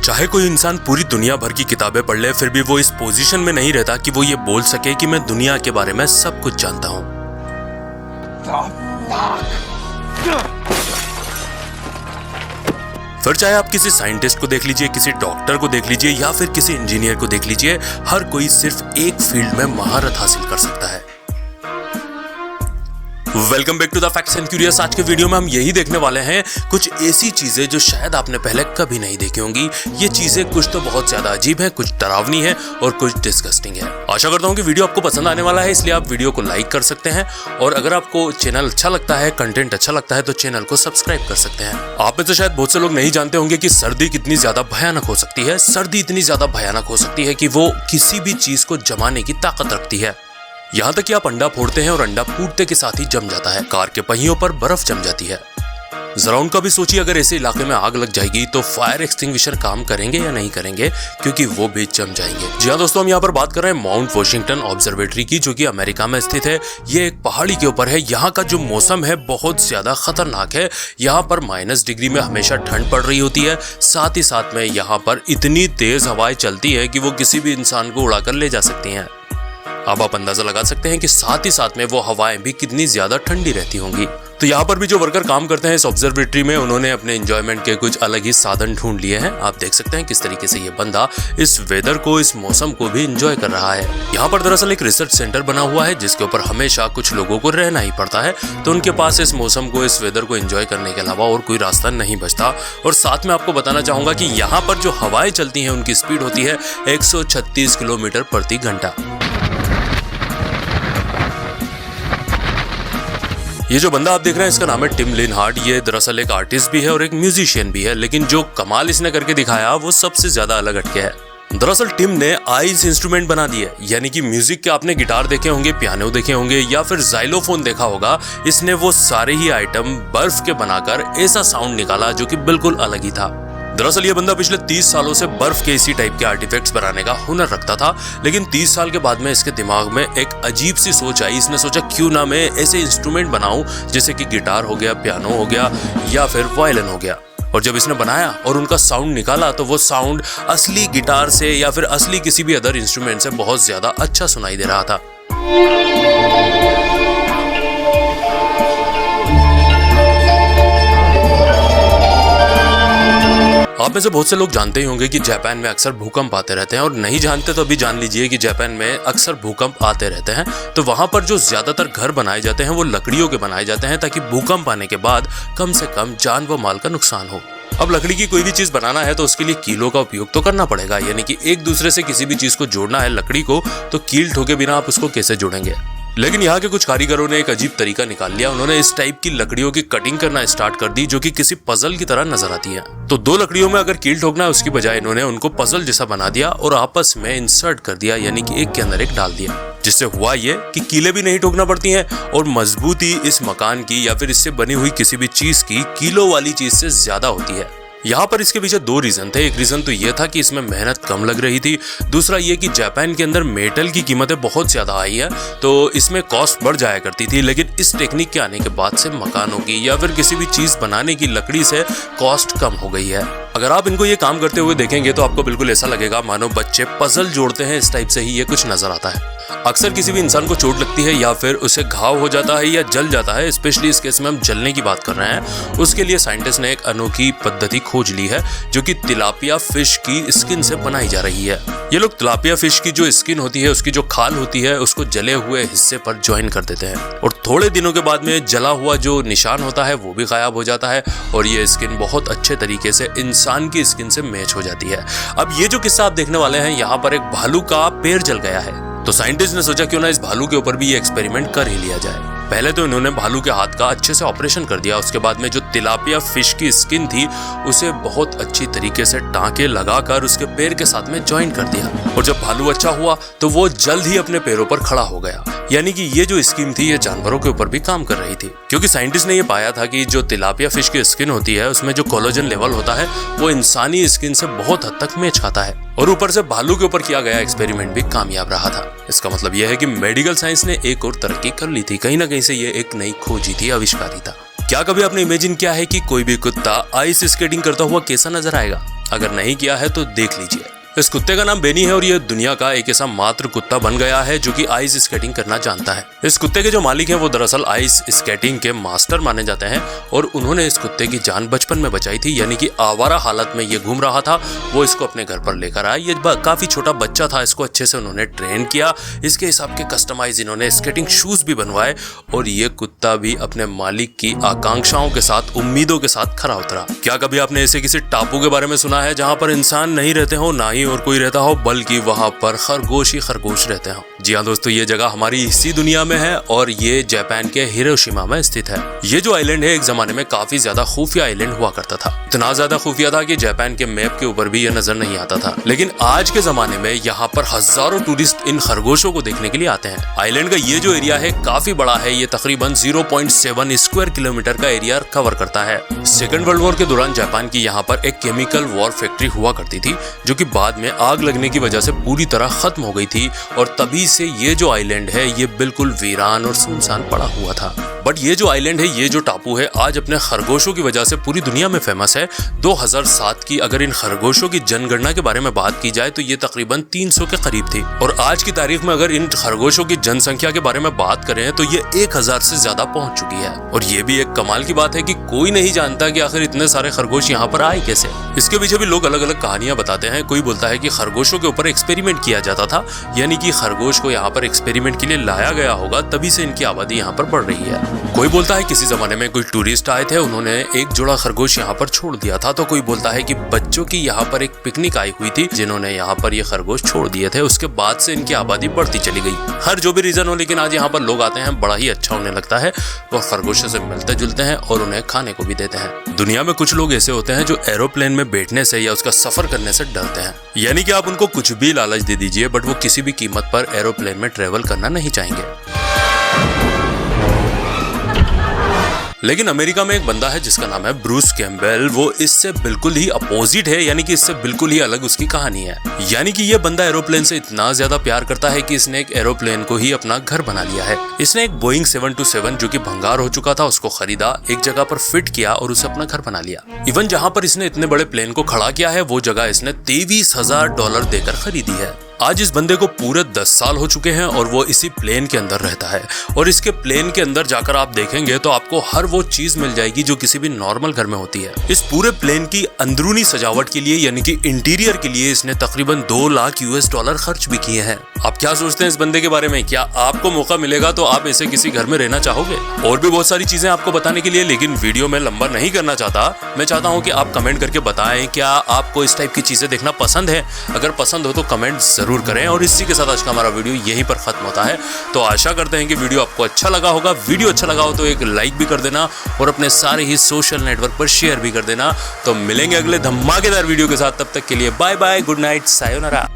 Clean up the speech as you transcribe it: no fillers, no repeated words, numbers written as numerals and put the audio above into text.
चाहे कोई इंसान पूरी दुनिया भर की किताबें पढ़ ले, फिर भी वो इस पोजीशन में नहीं रहता कि वो ये बोल सके कि मैं दुनिया के बारे में सब कुछ जानता हूं। फिर चाहे आप किसी साइंटिस्ट को देख लीजिए, किसी डॉक्टर को देख लीजिए या फिर किसी इंजीनियर को देख लीजिए, हर कोई सिर्फ एक फील्ड में महारत हासिल कर सकता है। Welcome back to the Facts and Curious. आज के वीडियो में हम यही देखने वाले हैं कुछ ऐसी चीजें जो शायद आपने पहले कभी नहीं देखी होंगी। ये चीजें कुछ तो बहुत ज्यादा अजीब हैं, कुछ डरावनी है और कुछ डिस्गस्टिंग है। आशा करता हूं कि वीडियो आपको पसंद आने वाला है, इसलिए आप वीडियो को लाइक कर सकते हैं और अगर आपको चैनल अच्छा लगता है, कंटेंट अच्छा लगता है तो चैनल को सब्सक्राइब कर सकते हैं। आप में तो शायद बहुत से लोग नहीं जानते होंगे कि सर्दी कितनी ज्यादा भयानक हो सकती है। सर्दी इतनी ज्यादा भयानक हो सकती है कि वो किसी भी चीज को जमाने की ताकत रखती है। यहाँ तक कि आप अंडा फोड़ते हैं और अंडा फूटते के साथ ही जम जाता है। कार के पहियों पर बर्फ जम जाती है। जरा उनका भी सोचिए, अगर ऐसे इलाके में आग लग जाएगी तो फायर एक्सटिंग्विशर काम करेंगे या नहीं करेंगे, क्योंकि वो भी जम जाएंगे। जी हाँ दोस्तों, हम यहाँ पर बात कर रहे हैं माउंट वॉशिंगटन ऑब्जर्वेटरी की, जो कि अमेरिका में स्थित है। ये एक पहाड़ी के ऊपर है। यहाँ का जो मौसम है बहुत ज्यादा खतरनाक है। यहाँ पर -डिग्री में हमेशा ठंड पड़ रही होती है। साथ ही साथ में यहाँ पर इतनी तेज हवाएं चलती है कि वो किसी भी इंसान को उड़ाकर ले जा सकती हैं। अब आप अंदाजा लगा सकते हैं कि साथ ही साथ में वो हवाएं भी कितनी ज्यादा ठंडी रहती होंगी। तो यहाँ पर भी जो वर्कर काम करते हैं इस ऑब्जर्वेटरी में, उन्होंने अपने एंजॉयमेंट के कुछ अलग ही साधन ढूंढ लिए हैं। आप देख सकते हैं किस तरीके से ये बंदा इस वेदर को, इस मौसम को भी एंजॉय कर रहा है। यहाँ पर दरअसल एक रिसर्च सेंटर बना हुआ है जिसके ऊपर हमेशा कुछ लोगों को रहना ही पड़ता है। तो उनके पास इस मौसम को, इस वेदर को एंजॉय करने के अलावा और कोई रास्ता नहीं बचता। और साथ में आपको बताना चाहूंगा कि यहाँ पर जो हवाएं चलती हैं उनकी स्पीड होती है 136 किलोमीटर प्रति घंटा। ये जो बंदा आप देख रहे हैं इसका नाम है टिम लिनहार्ट। ये दरअसल एक आर्टिस्ट भी है और एक म्यूजिशियन भी है, लेकिन जो कमाल इसने करके दिखाया वो सबसे ज्यादा अलग हटके है। दरअसल टिम ने आइस इंस्ट्रूमेंट बना दिए, यानी कि म्यूजिक के आपने गिटार देखे होंगे, पियानो देखे होंगे या फिर जाइलोफोन देखा होगा। इसने वो सारे ही आइटम बर्फ के बनाकर ऐसा साउंड निकाला जो कि बिल्कुल अलग ही था। दरअसल ये बंदा पिछले 30 सालों से बर्फ के इसी टाइप के आर्टिफैक्ट्स बनाने का हुनर रखता था, लेकिन 30 साल के बाद में इसके दिमाग में एक अजीब सी सोच आई। इसने सोचा क्यों ना मैं ऐसे इंस्ट्रूमेंट बनाऊं जैसे कि गिटार हो गया, पियानो हो गया या फिर वायलिन हो गया। और जब इसने बनाया और उनका साउंड निकाला तो वो साउंड असली गिटार से या फिर असली किसी भी अदर इंस्ट्रूमेंट से बहुत ज्यादा अच्छा सुनाई दे रहा था। आप में से बहुत से लोग जानते ही होंगे कि जापान में अक्सर भूकंप आते रहते हैं, और नहीं जानते तो अभी जान लीजिए कि जापान में अक्सर भूकंप आते रहते हैं। तो वहां पर जो ज्यादातर घर बनाए जाते हैं वो लकड़ियों के बनाए जाते हैं, ताकि भूकंप आने के बाद कम से कम जान व माल का नुकसान हो। अब लकड़ी की कोई भी चीज बनाना है तो उसके लिए कीलों का उपयोग तो करना पड़ेगा, यानी कि एक दूसरे से किसी भी चीज को जोड़ना है लकड़ी को, तो कील ठोके बिना आप उसको कैसे जोड़ेंगे। लेकिन यहाँ के कुछ कारीगरों ने एक अजीब तरीका निकाल लिया। उन्होंने इस टाइप की लकड़ियों की कटिंग करना स्टार्ट कर दी जो कि किसी पजल की तरह नजर आती है। तो दो लकड़ियों में अगर कील ठोकना है उसकी बजाय इन्होंने उनको पजल जैसा बना दिया और आपस में इंसर्ट कर दिया, यानी कि एक के अंदर एक डाल दिया। जिससे हुआ ये कि कीलें भी नहीं ठोकना पड़ती हैं और मजबूती इस मकान की या फिर इससे बनी हुई किसी भी चीज की कीलों वाली चीज से ज्यादा होती है। यहाँ पर इसके पीछे दो रीजन थे। एक रीजन तो ये था कि इसमें मेहनत कम लग रही थी। दूसरा ये कि जापान के अंदर मेटल की कीमतें बहुत ज्यादा आई है, तो इसमें कॉस्ट बढ़ जाया करती थी। लेकिन इस टेक्निक के आने के बाद से मकानों की या फिर किसी भी चीज बनाने की लकड़ी से कॉस्ट कम हो गई है। अगर आप इनको ये काम करते हुए देखेंगे तो आपको बिल्कुल ऐसा लगेगा मानो बच्चे पजल जोड़ते हैं, इस टाइप से ही ये कुछ नजर आता है। अक्सर किसी भी इंसान को चोट लगती है या फिर उसे घाव हो जाता है या जल जाता है, स्पेशली इस केस में हम जलने की बात कर रहे हैं, उसके लिए साइंटिस्ट ने एक अनोखी पद्धति खोज ली है जो कि तिलापिया फिश की स्किन से बनाई जा रही है। ये लोग तिलापिया फिश की जो स्किन होती है, उसकी जो खाल होती है, उसको जले हुए हिस्से पर ज्वाइन कर देते हैं और थोड़े दिनों के बाद में जला हुआ जो निशान होता है वो भी गायब हो जाता है और ये स्किन बहुत अच्छे तरीके से इंसान की स्किन से मैच हो जाती है। अब ये जो किस्सा आप देखने वाले हैं, यहाँ पर एक भालू का पैर जल गया है, तो साइंटिस्ट ने सोचा क्यों ना इस भालू के ऊपर भी ये एक्सपेरिमेंट कर ही लिया जाए। पहले तो इन्होंने भालू के हाथ का अच्छे से ऑपरेशन कर दिया। उसके बाद में जो तिलापिया फिश की स्किन थी उसे बहुत अच्छी तरीके से टांके लगाकर उसके पैर के साथ में ज्वाइन कर दिया, और जब भालू अच्छा हुआ तो वो जल्द ही अपने पैरों पर खड़ा हो गया। यानी कि ये जो स्कीम थी ये जानवरों के ऊपर भी काम कर रही थी, क्योंकि साइंटिस्ट ने ये पाया था कि जो तिलापिया फिश की स्किन होती है उसमें जो कोलेजन लेवल होता है वो इंसानी स्किन से बहुत हद तक मैच खाता है। और ऊपर से भालू के ऊपर किया गया एक्सपेरिमेंट भी कामयाब रहा था। इसका मतलब यह है कि मेडिकल साइंस ने एक और तरक्की कर ली थी। कहीं ना कहीं से ये एक नई खोजी थी, आविष्कारी था। क्या कभी आपने इमेजिन किया है कि कोई भी कुत्ता आइस स्केटिंग करता हुआ कैसा नजर आएगा? अगर नहीं किया है तो देख लीजिए। इस कुत्ते का नाम बेनी है और ये दुनिया का एक ऐसा मात्र कुत्ता बन गया है जो कि आइस स्केटिंग करना जानता है। इस कुत्ते के जो मालिक हैं वो दरअसल आइस स्केटिंग के मास्टर माने जाते हैं और उन्होंने इस कुत्ते की जान बचपन में बचाई थी, यानी कि आवारा हालत में ये घूम रहा था, वो इसको अपने घर पर लेकर आए। ये काफी छोटा बच्चा था, इसको अच्छे से उन्होंने ट्रेन किया, इसके हिसाब के कस्टमाइज इन्होंने स्केटिंग शूज भी बनवाए और ये कुत्ता भी अपने मालिक की आकांक्षाओं के साथ, उम्मीदों के साथ खरा उतरा। क्या कभी आपने ऐसे किसी टापू के बारे में सुना है जहां पर इंसान नहीं रहते हो, ना ही और कोई रहता हो, बल्कि वहां पर खरगोश ही खरगोश रहते हो? जी हाँ दोस्तों, ये जगह हमारी इसी दुनिया में है और ये जापान के हिरोशिमा में स्थित है। ये जो आइलैंड है एक जमाने में काफी ज्यादा खुफिया आइलैंड हुआ करता था, इतना ज्यादा खुफिया था कि जापान के मैप के ऊपर भी ये नजर नहीं आता था। लेकिन आज के जमाने में यहाँ पर हजारों टूरिस्ट इन खरगोशों को देखने के लिए आते हैं। आइलैंड का ये जो एरिया है काफी बड़ा है, ये तकरीबन 0.7 स्क्वायर किलोमीटर का एरिया कवर करता है। सेकेंड वर्ल्ड वॉर के दौरान जापान की यहाँ पर एक केमिकल वॉर फैक्ट्री हुआ करती थी जो कि बाद में आग लगने की वजह से पूरी तरह खत्म हो गई थी और तभी से ये जो आइलैंड है ये बिल्कुल वीरान और सुनसान पड़ा हुआ था। बट ये जो आइलैंड है, ये जो टापू है, आज अपने खरगोशों की वजह से पूरी दुनिया में फेमस है। 2007 की अगर इन खरगोशों की जनगणना के बारे में बात की जाए तो ये तकरीबन 300 के करीब थी और आज की तारीख में अगर इन खरगोशों की जनसंख्या के बारे में बात करें तो ये 1000 से ज्यादा पहुंच चुकी है। और ये भी एक कमाल की बात है कि कोई नहीं जानता कि आखिर इतने सारे खरगोश यहाँ पर आए कैसे। इसके पीछे भी लोग अलग अलग कहानियां बताते हैं। कोई बोलता है कि खरगोशों के ऊपर एक्सपेरिमेंट किया जाता था, यानी कि खरगोश को यहाँ पर एक्सपेरिमेंट के लिए लाया गया होगा, तभी से इनकी आबादी यहाँ पर बढ़ रही है। कोई बोलता है किसी जमाने में कोई टूरिस्ट आए थे, उन्होंने एक जोड़ा खरगोश यहाँ पर छोड़ दिया था। तो कोई बोलता है कि बच्चों की यहाँ पर एक पिकनिक आई हुई थी जिन्होंने यहाँ पर ये खरगोश छोड़ दिए थे, उसके बाद से इनकी आबादी बढ़ती चली गई। हर जो भी रीजन हो, लेकिन आज यहाँ पर लोग आते हैं, बड़ा ही अच्छा उन्हें लगता है, वो खरगोशों से मिलते जुलते हैं और उन्हें खाने को भी देते हैं। दुनिया में कुछ लोग ऐसे होते हैं जो एरोप्लेन में बैठने से या उसका सफर करने से डरते हैं, यानी कि आप उनको कुछ भी लालच दे दीजिए बट वो किसी भी कीमत पर एरोप्लेन में ट्रेवल करना नहीं चाहेंगे। लेकिन अमेरिका में एक बंदा है जिसका नाम है ब्रूस कैम्पबेल, वो इससे बिल्कुल ही अपोजिट है, यानी कि इससे बिल्कुल ही अलग उसकी कहानी है। यानी कि ये बंदा एरोप्लेन से इतना ज्यादा प्यार करता है कि इसने एक एरोप्लेन को ही अपना घर बना लिया है। इसने एक बोइंग 727 जो कि भंगार हो चुका था उसको खरीदा, एक जगह पर फिट किया और उसे अपना घर बना लिया। इवन जहां पर इसने इतने बड़े प्लेन को खड़ा किया है वो जगह इसने $23,000 देकर खरीदी है। आज इस बंदे को पूरे 10 साल हो चुके हैं और वो इसी प्लेन के अंदर रहता है और इसके प्लेन के अंदर जाकर आप देखेंगे तो आपको हर वो चीज मिल जाएगी जो किसी भी नॉर्मल घर में होती है। इस पूरे प्लेन की अंदरूनी सजावट के लिए, यानी कि इंटीरियर के लिए, इसने तकरीबन $2 लाख खर्च भी किए हैं। आप क्या सोचते हैं इस बंदे के बारे में? क्या आपको मौका मिलेगा तो आप ऐसे किसी घर में रहना चाहोगे? और भी बहुत सारी चीजें आपको बताने के लिए, लेकिन वीडियो में लंबा नहीं करना चाहता। मैं चाहता हूँ कि आप कमेंट करके बताएं क्या आपको इस टाइप की चीजें देखना पसंद है। अगर पसंद हो तो कमेंट जरूर करें। और इसी के साथ आज का हमारा वीडियो यहीं पर खत्म होता है। तो आशा करते हैं कि वीडियो आपको अच्छा लगा होगा। वीडियो अच्छा लगा हो तो एक लाइक भी कर देना और अपने सारे ही सोशल नेटवर्क पर शेयर भी कर देना। तो मिलेंगे अगले धमाकेदार वीडियो के साथ, तब तक के लिए bye bye, good night, sayonara.